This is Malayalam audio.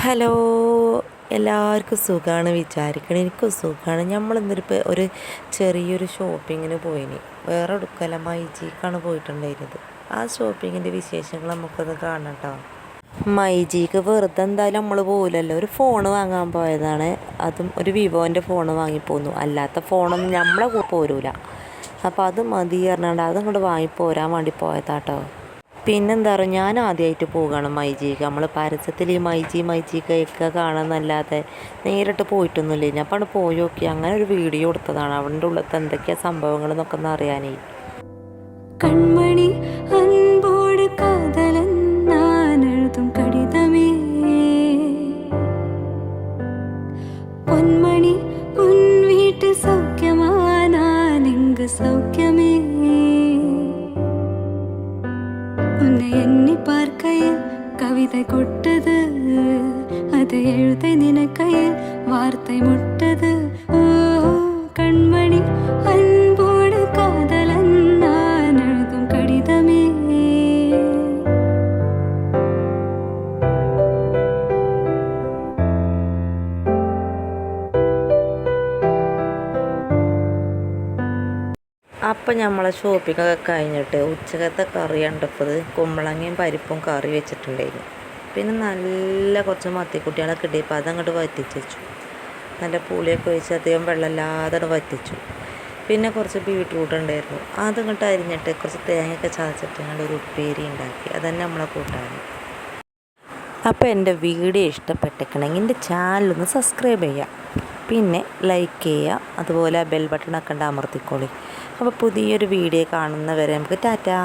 ഹലോ, എല്ലാവർക്കും സുഖമാണ് വിചാരിക്കണം. എനിക്കും സുഖമാണ്. നമ്മളിന്നൊരു ഒരു ചെറിയൊരു ഷോപ്പിങ്ങിന് പോയിന്. വേറെ എടുക്കല മൈജിക്കാണ് പോയിട്ടുണ്ടായിരുന്നത്. ആ ഷോപ്പിങ്ങിൻ്റെ വിശേഷങ്ങൾ നമുക്കൊന്ന് കാണാം കേട്ടോ. മൈജിക്ക് വെറുതെ എന്തായാലും നമ്മൾ പോകില്ലല്ലോ. ഒരു ഫോൺ വാങ്ങാൻ പോയതാണ്. അതും ഒരു വിവോൻ്റെ ഫോൺ വാങ്ങിപ്പോന്നു. അല്ലാത്ത ഫോണൊന്നും നമ്മളെ പോരൂല. അപ്പോൾ അത് മതി പറഞ്ഞാണ്ട് അതങ്ങോട്ട് വാങ്ങിപ്പോരാൻ വേണ്ടി പോയതാട്ടോ. പിന്നെന്താ പറയുക, ഞാൻ ആദ്യമായിട്ട് പോവുകയാണ് മൈജിക്ക്. നമ്മൾ പരസ്യത്തിൽ ഈ മൈജിക്കൊക്കെ കാണാമെന്നല്ലാതെ നേരിട്ട് പോയിട്ടൊന്നുമില്ല. അപ്പോൾ അവിടെ പോയി നോക്കി അങ്ങനെ ഒരു വീഡിയോ എടുത്തതാണ്. അവൻ്റെ ഉള്ളത്തെ എന്തൊക്കെയാണ് സംഭവങ്ങൾ എന്നൊക്കെ ഒന്ന് അറിയാനേ. കൺമണി അൻപോട് കാതലൻ ഞാൻ എഴുതും കടിതമേ, പൊന്മണി ഉൻ വീട്ട് സൗഖ്യമാ ഞാൻ ഇങ്ങ് സൗഖ്യമേ, உன்னை எண்ணி பார்க்கையில் கவிதை கொட்டது, அதை எழுத நினைக்கையில் வார்த்தை முட்டது. ஓ கண்மணி அன்போடு காதலன் நான் எழுதும் கடிதமே. അപ്പം നമ്മളെ ഷോപ്പിങ്ങൊക്കെ കഴിഞ്ഞിട്ട് ഉച്ചക്കത്തെ കറി കണ്ടപ്പോൾ കുമ്പളങ്ങയും പരിപ്പും കറി വെച്ചിട്ടുണ്ടായിരുന്നു. പിന്നെ നല്ല കുറച്ച് മത്തിക്കുട്ടികളൊക്കെ കിട്ടിയപ്പോൾ അതങ്ങോട്ട് വറ്റിച്ച് വെച്ചു. നല്ല പുളിയൊക്കെ ഒഴിച്ച് അധികം വെള്ളമില്ലാതെ വറ്റിച്ചു. പിന്നെ കുറച്ച് ബീട്രൂട്ട് ഉണ്ടായിരുന്നു. അതങ്ങോട്ട് അരിഞ്ഞിട്ട് കുറച്ച് തേങ്ങയൊക്കെ ചതച്ചിട്ട് ഞങ്ങൾ ഒരു ഉപ്പേരി ഉണ്ടാക്കി. അതന്നെ നമ്മളെ കൂട്ടാൻ. അപ്പോൾ എൻ്റെ വീഡിയോ ഇഷ്ടപ്പെട്ടിട്ടുണ്ടെങ്കിൽ എൻ്റെ ചാനലൊന്ന് സബ്സ്ക്രൈബ് ചെയ്യുക, പിന്നെ ലൈക്ക് ചെയ്യുക, അതുപോലെ ബെൽ ബട്ടണൊക്കെ ഉണ്ട് അമർത്തിക്കോളി. അപ്പോൾ പുതിയൊരു വീഡിയോ കാണുന്നവരെ നമുക്ക് ടാറ്റാ.